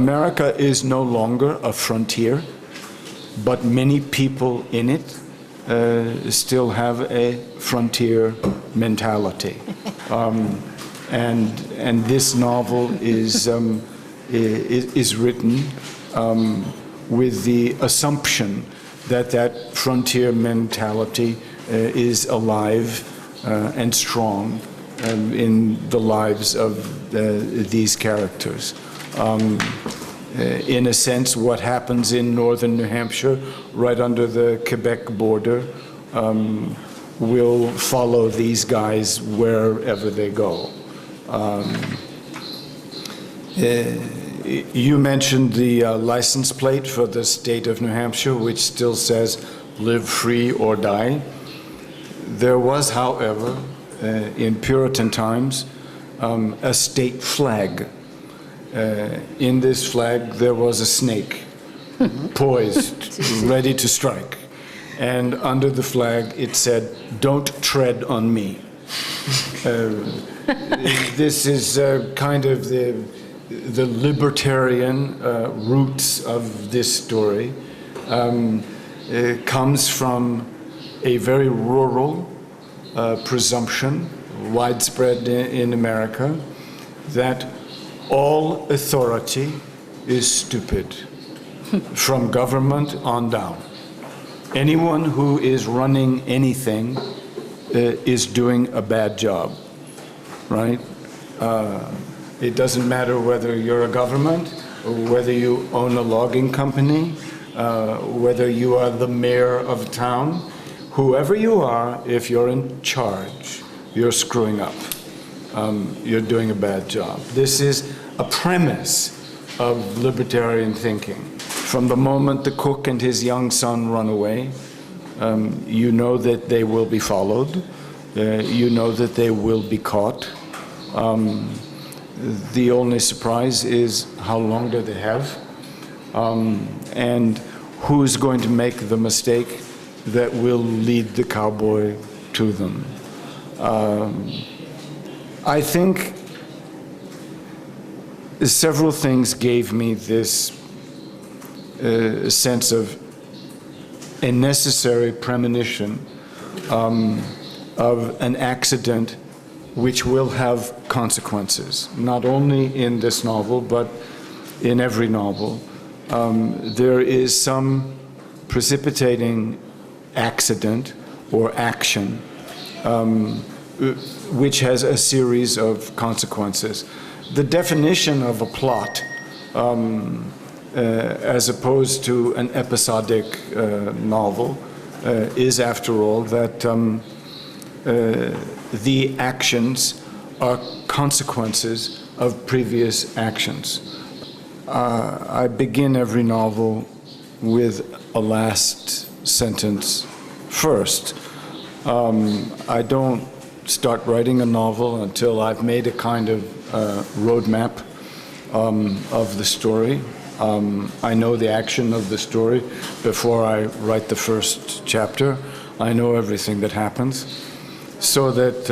America is no longer a frontier, but many people in it still have a frontier mentality. And this novel is written with the assumption that that frontier mentality is alive and strong in the lives of these characters. In a sense, what happens in northern New Hampshire, right under the Quebec border, will follow these guys wherever they go. You mentioned the license plate for the state of New Hampshire, which still says, "Live free or die." There was, however, in Puritan times, a state flag. In this flag, there was a snake poised, ready to strike. And under the flag, it said, "Don't tread on me." This is kind of the libertarian roots of this story. It comes from a very rural presumption, widespread in America, that all authority is stupid, from government on down. Anyone who is running anything is doing a bad job, right? It doesn't matter whether you're a government, or whether you own a logging company, whether you are the mayor of a town. Whoever you are, if you're in charge, you're screwing up. You're doing a bad job. This is a premise of libertarian thinking. From the moment the cook and his young son run away, you know that they will be followed. You know that they will be caught. The only surprise is how long do they have, and who's going to make the mistake that will lead the cowboy to them. I think several things gave me this sense of a necessary premonition of an accident which will have consequences, not only in this novel, but in every novel. There is some precipitating accident or action which has a series of consequences. The definition of a plot, as opposed to an episodic novel, is, after all, that the actions are consequences of previous actions. I begin every novel with a last sentence first. I don't start writing a novel until I've made a kind of roadmap of the story. I know the action of the story before I write the first chapter. I know everything that happens. So that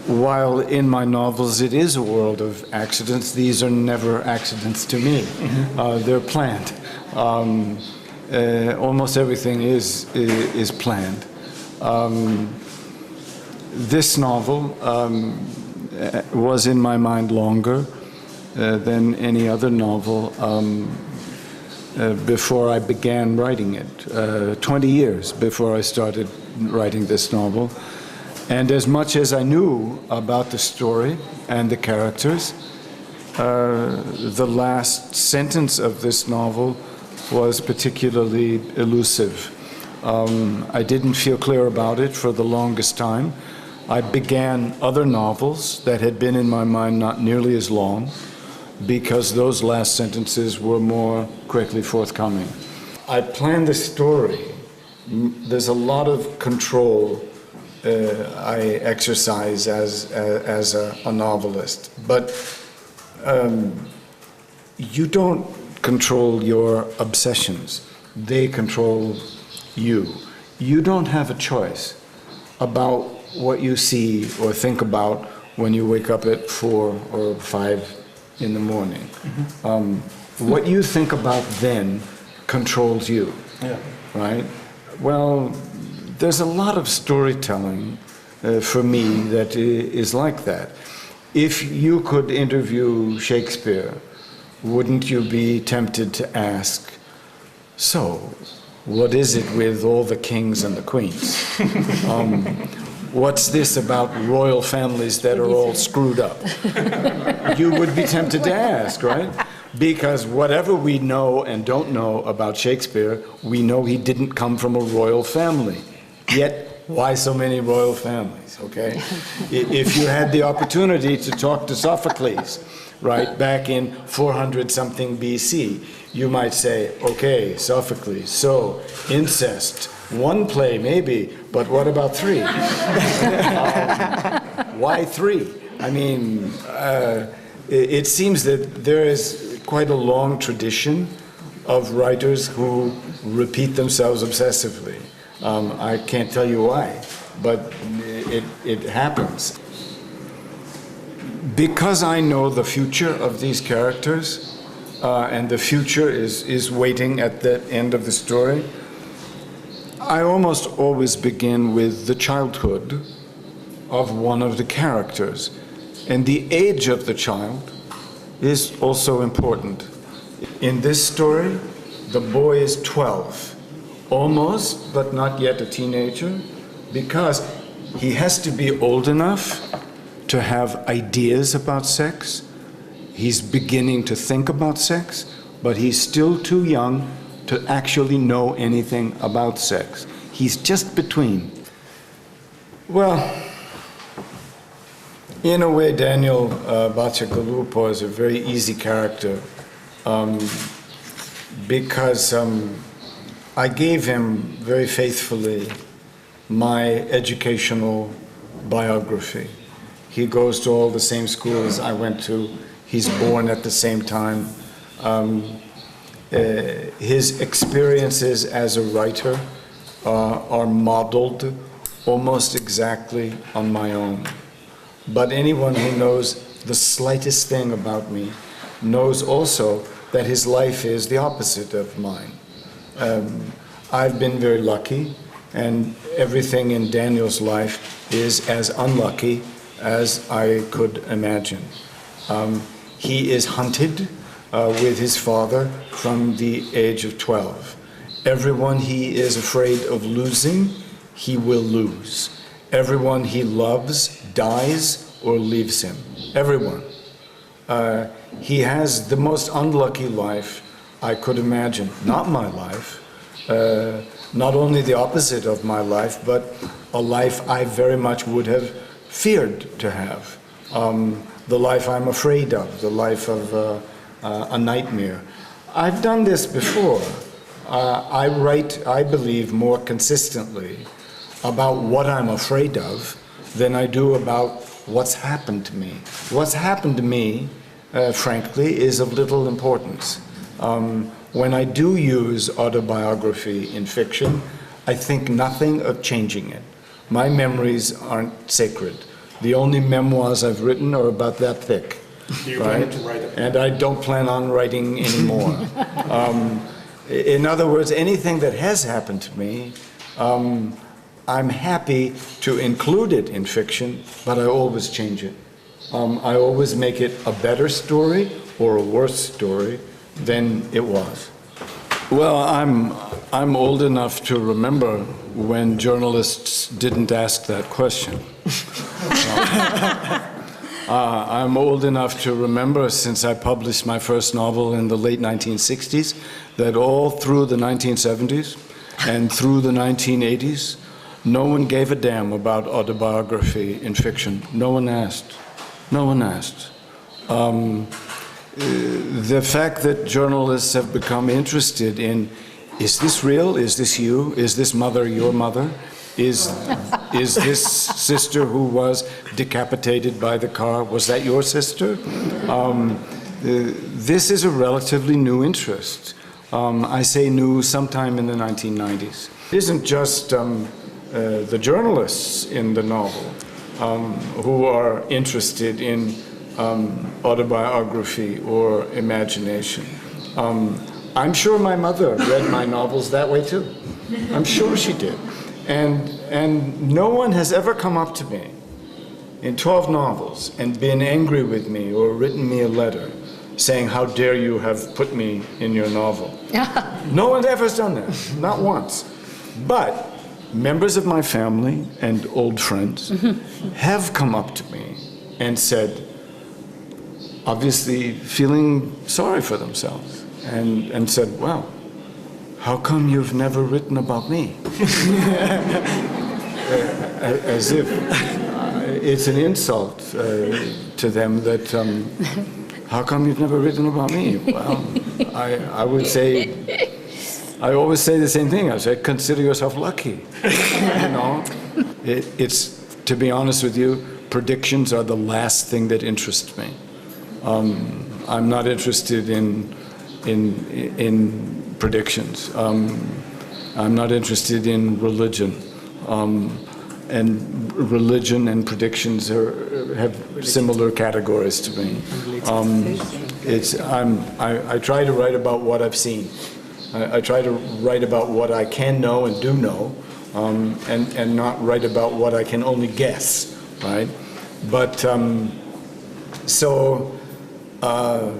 while in my novels it is a world of accidents, these are never accidents to me. They're planned. Almost everything is planned. This novel was in my mind longer than any other novel before I began writing it, 20 years before I started writing this novel. And as much as I knew about the story and the characters, the last sentence of this novel was particularly elusive. I didn't feel clear about it for the longest time. I began other novels that had been in my mind not nearly as long, because those last sentences were more quickly forthcoming. I planned the story. There's a lot of control I exercise as a novelist, but you don't control your obsessions. They control you. You don't have a choice about what you see or think about when you wake up at 4 or 5 in the morning. What you think about then controls you, right? Well, there's a lot of storytelling for me that is like that. If you could interview Shakespeare, wouldn't you be tempted to ask, so, what is it with all the kings and the queens? What's this about royal families that are all screwed up? You would be tempted to ask, right? Because whatever we know and don't know about Shakespeare, we know he didn't come from a royal family. Yet, why so many royal families, okay? If you had the opportunity to talk to Sophocles, right, back in 400-something BC, you might say, okay, Sophocles, so incest, one play maybe, but what about 3? Why 3? I mean, it seems that there is quite a long tradition of writers who repeat themselves obsessively. I can't tell you why, but it happens. Because I know the future of these characters, and the future is waiting at the end of the story, I almost always begin with the childhood of one of the characters. And the age of the child is also important. In this story, the boy is 12. Almost, but not yet a teenager, because he has to be old enough to have ideas about sex. He's beginning to think about sex, but he's still too young to actually know anything about sex. He's just between. Well, in a way, Daniel Bacigalupo is a very easy character because I gave him very faithfully my educational biography. He goes to all the same schools I went to. He's born at the same time. His experiences as a writer are modeled almost exactly on my own. But anyone who knows the slightest thing about me knows also that his life is the opposite of mine. I've been very lucky, and everything in Daniel's life is as unlucky as I could imagine. He is hunted with his father from the age of 12. Everyone he is afraid of losing, he will lose. Everyone he loves dies or leaves him. Everyone. He has the most unlucky life I could imagine. Not my life. Not only the opposite of my life, but a life I very much would have feared to have. The life I'm afraid of, the life of a nightmare. I've done this before. I write, I believe, more consistently about what I'm afraid of than I do about what's happened to me. What's happened to me, frankly, is of little importance. When I do use autobiography in fiction, I think nothing of changing it. My memories aren't sacred. The only memoirs I've written are about that thick. Do you plan to write it? And I don't plan on writing anymore. In other words, anything that has happened to me, I'm happy to include it in fiction, but I always change it. I always make it a better story or a worse story than it was. Well, I'm old enough to remember when journalists didn't ask that question. I'm old enough to remember, since I published my first novel in the late 1960s, that all through the 1970s and through the 1980s, no one gave a damn about autobiography in fiction. No one asked. No one asked. The fact that journalists have become interested in, is this real? Is this you? Is this mother your mother? Is this sister who was decapitated by the car, was that your sister? This is a relatively new interest. I say new sometime in the 1990s. It isn't just the journalists in the novel who are interested in autobiography or imagination. I'm sure my mother read my novels that way too. I'm sure she did. And no one has ever come up to me in 12 novels and been angry with me or written me a letter saying, how dare you have put me in your novel. No one ever has done that, not once. But members of my family and old friends have come up to me and said, obviously feeling sorry for themselves, and said, well, how come you've never written about me? As if it's an insult to them that, how come you've never written about me? Well, I would say, I always say the same thing. I say, consider yourself lucky. You know, it's, to be honest with you, predictions are the last thing that interests me. I'm not interested in predictions. I'm not interested in religion. And religion and predictions have similar categories to me. I try to write about what I've seen. I try to write about what I can know and do know, and not write about what I can only guess, right? But so I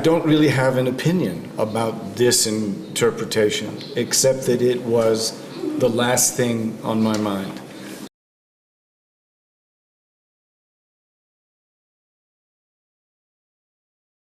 don't really have an opinion about this interpretation, except that it was the last thing on my mind.